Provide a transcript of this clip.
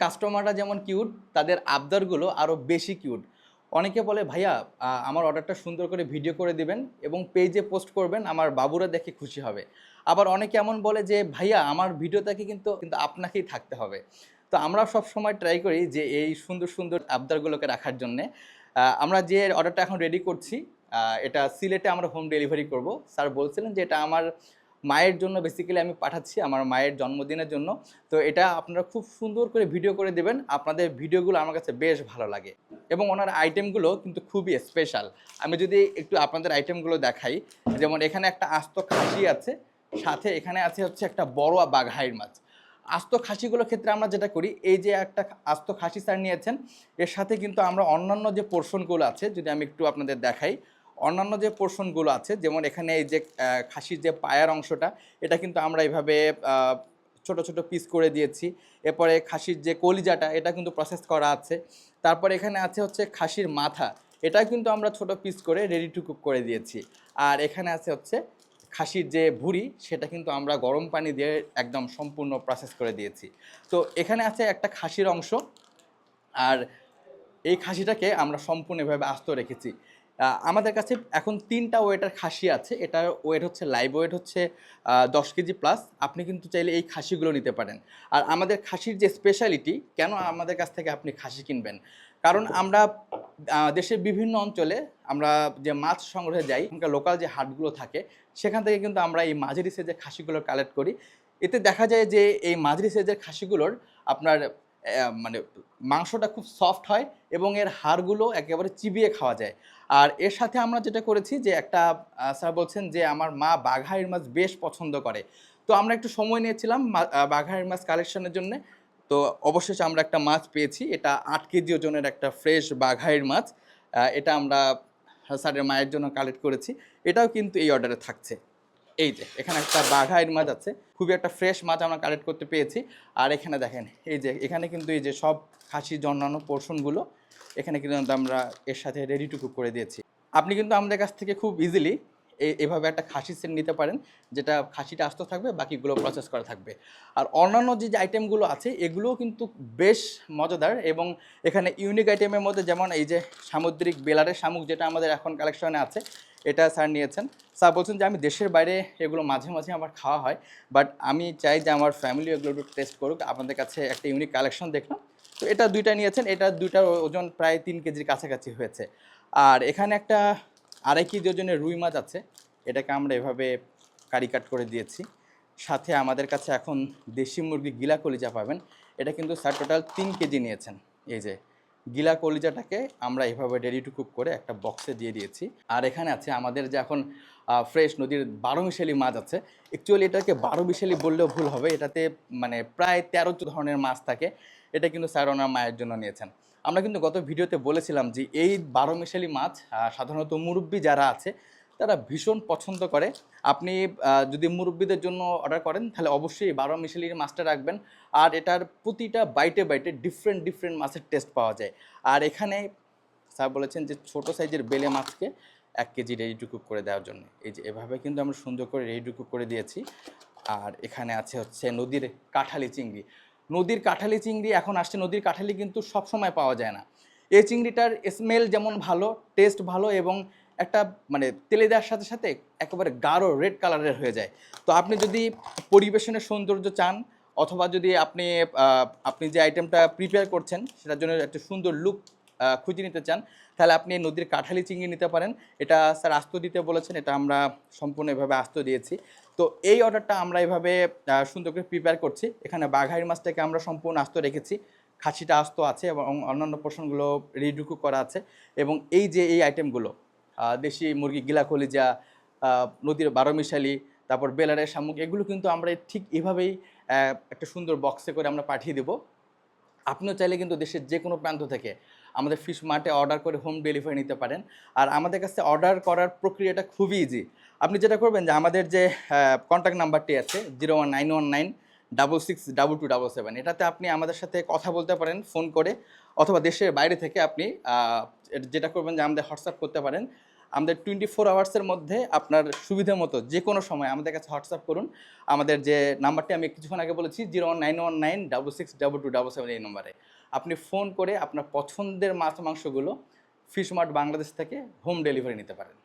কাস্টমাররা যেমন কিউট, তাদের আবদারগুলো আরও বেশি কিউট। অনেকে বলে, ভাইয়া আমার অর্ডারটা সুন্দর করে ভিডিও করে দিবেন এবং পেজে পোস্ট করবেন, আমার বাবুরা দেখে খুশি হবে। আবার অনেকে এমন বলে যে, ভাইয়া আমার ভিডিওটাকে কিন্তু কিন্তু আপনাকেই থাকতে হবে। তো আমরা সব সময় ট্রাই করি যে এই সুন্দর সুন্দর আবদারগুলোকে রাখার জন্যে। আমরা যে অর্ডারটা এখন রেডি করছি, এটা সিলেটে আমরা হোম ডেলিভারি করব। স্যার বলছিলেন যে এটা আমার মায়ের জন্য বেসিক্যালি আমি পাঠাচ্ছি, আমার মায়ের জন্মদিনের জন্য। তো এটা আপনারা খুব সুন্দর করে ভিডিও করে দেবেন, আপনাদের ভিডিওগুলো আমার কাছে বেশ ভালো লাগে এবং ওনার আইটেমগুলো কিন্তু খুবই স্পেশাল। আমি যদি একটু আপনাদের আইটেমগুলো দেখাই, যেমন এখানে একটা আস্ত খাসি আছে, সাথে এখানে আছে হচ্ছে একটা বড় বাঘাইর মাছ। আস্ত খাসিগুলোর ক্ষেত্রে আমরা যেটা করি, এই যে একটা আস্ত খাসি স্যার নিয়েছেন, এর সাথে কিন্তু আমরা অন্যান্য যে পোর্শনগুলো আছে, যদি আমি একটু আপনাদের দেখাই, অন্যান্য যে পোর্শনগুলো আছে, যেমন এখানে এই যে খাসির যে পায়ের অংশটা, এটা কিন্তু আমরা এইভাবে ছোট ছোট পিস করে দিয়েছি। এরপরে খাসির যে কলিজাটা, এটা কিন্তু প্রসেস করা আছে। তারপর এখানে আছে হচ্ছে খাসির মাথা, এটা কিন্তু আমরা ছোট পিস করে রেডি টু কুক করে দিয়েছি। আর এখানে আছে হচ্ছে খাসির যে ভুঁড়ি, সেটা কিন্তু আমরা গরম পানি দিয়ে একদম সম্পূর্ণ প্রসেস করে দিয়েছি। তো এখানে আছে একটা খাসির অংশ, আর এই খাসিটাকে আমরা সম্পূর্ণভাবে আস্ত রেখেছি। আমাদের কাছে এখন ৩টা ওয়েটের খাসি আছে। এটার ওয়েট হচ্ছে, লাইভ ওয়েট হচ্ছে ১০ কেজি প্লাস। আপনি কিন্তু চাইলে এই খাসিগুলো নিতে পারেন। আর আমাদের খাসির যে স্পেশালিটি, কেন আমাদের কাছ থেকে আপনি খাসি কিনবেন? কারণ আমরা দেশের বিভিন্ন অঞ্চলে আমরা যে মাছ সংগ্রহে যাই, লোকাল যে হাটগুলো থাকে, সেখান থেকে কিন্তু আমরা এই মাঝারি সাইজের খাসিগুলো কালেক্ট করি। এতে দেখা যায় যে এই মাঝারি সাইজের খাসিগুলোর আপনার মানে মাংসটা খুব সফট হয় এবং এর হাড়গুলো একেবারে চিবিয়ে খাওয়া যায়। আর এর সাথে আমরা যেটা করেছি যে একটা স্যার বলছেন যে আমার মা বাঘাইড় মাছ বেশ পছন্দ করে। তো আমরা একটু সময় নিয়েছিলাম বাঘাইড় মাছ কালেকশনের জন্যে। তো অবশেষে আমরা একটা মাছ পেয়েছি। এটা ৮ কেজি ওজনের একটা ফ্রেশ বাঘাইড় মাছ। এটা আমরা স্যারের মায়ের জন্য কালেক্ট করেছি। এটাও কিন্তু এই অর্ডারে থাকছে। এই যে এখানে একটা বাঘাইড় মাছ আছে, খুবই একটা ফ্রেশ মাছ আমরা কালেক্ট করতে পেয়েছি। আর এখানে দেখেন, এই যে এখানে কিন্তু এই যে সব খাসির যে অন্যান্য পোর্শনগুলো, এখানে কিন্তু আমরা এর সাথে রেডি টু কুক করে দিয়েছি। আপনি কিন্তু আমাদের কাছ থেকে খুব ইজিলি এভাবে একটা খাসি সেট নিতে পারেন, যেটা খাসিটা আস্ত থাকবে, বাকিগুলো প্রসেস করা থাকবে। আর অন্যান্য যে আইটেমগুলো আছে, এগুলোও কিন্তু বেশ মজাদার এবং এখানে ইউনিক আইটেমের মধ্যে যেমন এই যে সামুদ্রিক বেলারের শামুক, যেটা আমাদের এখন কালেকশনে আছে, এটা স্যার নিয়েছেন। স্যার বলছেন যে আমি দেশের বাইরে এগুলো মাঝে মাঝে আমার খাওয়া হয়, বাট আমি চাই যে আমার ফ্যামিলি এগুলো একটু টেস্ট করুক। আপনাদের কাছে একটা ইউনিক কালেকশন দেখলাম, তো এটা 2টা নিয়েছেন। এটা 2টার ওজন প্রায় 3 কেজির কাছাকাছি হয়েছে। আর এখানে একটা 2.5 কেজি ওজনের রুই মাছ আছে, এটাকে আমরা এভাবে কারি কাট করে দিয়েছি। সাথে আমাদের কাছে এখন দেশি মুরগি গিলা কলিজা পাবেন। এটা কিন্তু স্যার টোটাল 3 কেজি নিয়েছেন। এই যে গিলা কলিজাটাকে আমরা এভাবে রেডি টু কুক করে একটা বক্সে দিয়ে দিয়েছি। আর এখানে আছে আমাদের যে এখন ফ্রেশ নদীর 12 মিশালি মাছ আছে। অ্যাকচুয়ালি এটাকে 12 মিশালি বললেও ভুল হবে, এটাতে মানে প্রায় 13 ধরনের মাছ থাকে। এটা কিন্তু স্যার ওনার মায়ের জন্য নিয়েছেন। আমরা কিন্তু গত ভিডিওতে বলেছিলাম যে এই 12 মিশালি মাছ সাধারণত মুরব্বি যারা আছে তারা ভীষণ পছন্দ করে। আপনি যদি মুরব্বিদের জন্য অর্ডার করেন, তাহলে অবশ্যই 12 মিশালির মাছটা রাখবেন। আর এটার প্রতিটা বাইটে বাইটে ডিফারেন্ট ডিফারেন্ট মাছের টেস্ট পাওয়া যায়। আর এখানে স্যার বলেছেন যে ছোট সাইজের বেলে মাছকে 1 কেজি রেডি টু কুক করে দেওয়ার জন্য। এই যে এভাবে কিন্তু আমরা সুন্দর করে রেডি টু কুক করে দিয়েছি। আর এখানে আছে হচ্ছে নদীর কাঁঠালি চিংড়ি। নদীর কাঁঠালি চিংড়ি এখন আসছে, নদীর কাঁঠালি কিন্তু সব সময় পাওয়া যায় না। এই চিংড়িটার স্মেল যেমন ভালো, টেস্ট ভালো এবং একটা মানে তেলে দেওয়ার সাথে সাথে একেবারে গাঢ় রেড কালারের হয়ে যায়। তো আপনি যদি পরিবেশনের সৌন্দর্য চান, অথবা যদি আপনি আপনি যে আইটেমটা প্রিপেয়ার করছেন সেটার জন্য একটা সুন্দর লুক খুঁজে নিতে চান, তাহলে আপনি নদীর কাঁঠালি চিংড়ি নিতে পারেন। এটা স্যার আস্ত দিতে বলেছেন, এটা আমরা সম্পূর্ণ এভাবে আস্ত দিয়েছি। তো এই অর্ডারটা আমরা এভাবে সুন্দর করে প্রিপেয়ার করছি। এখানে বাঘাইর মাছটাকে আমরা সম্পূর্ণ আস্ত রেখেছি, খাসিটা আস্ত আছে এবং অন্যান্য পোর্শনগুলো রেডি কুক করা আছে। এবং এই যে এই আইটেমগুলো, দেশি মুরগি গিলা কলিজা, নদীর 12 মিশালি, তারপর বেলারের শামুক, এগুলো কিন্তু আমরা ঠিক এভাবেই একটা সুন্দর বক্সে করে আমরা পাঠিয়ে দেবো। আপনিও চাইলে কিন্তু দেশের যে কোনো প্রান্ত থেকে আমাদের ফিশ মার্টে অর্ডার করে হোম ডেলিভারি নিতে পারেন। আর আমাদের কাছে অর্ডার করার প্রক্রিয়াটা খুবই ইজি। আপনি যেটা করবেন যে আমাদের যে কন্ট্যাক্ট নাম্বারটি আছে 01919 662277, এটাতে আপনি আমাদের সাথে কথা বলতে পারেন ফোন করে, অথবা দেশের বাইরে থেকে আপনি যেটা করবেন যে আমাদের হোয়াটসঅ্যাপ করতে পারেন। আমাদের 24 আওয়ার্সের মধ্যে আপনার সুবিধা মতো যে কোনো সময় আমাদের কাছে হোয়াটসঅ্যাপ করুন। আমাদের যে নাম্বারটি আমি কিছুক্ষণ আগে বলেছি 01919662277 এই নম্বরে আপনি ফোন করে আপনার পছন্দের মাছ মাংসগুলো ফিশ মার্ট বাংলাদেশ থেকে হোম ডেলিভারি নিতে পারেন।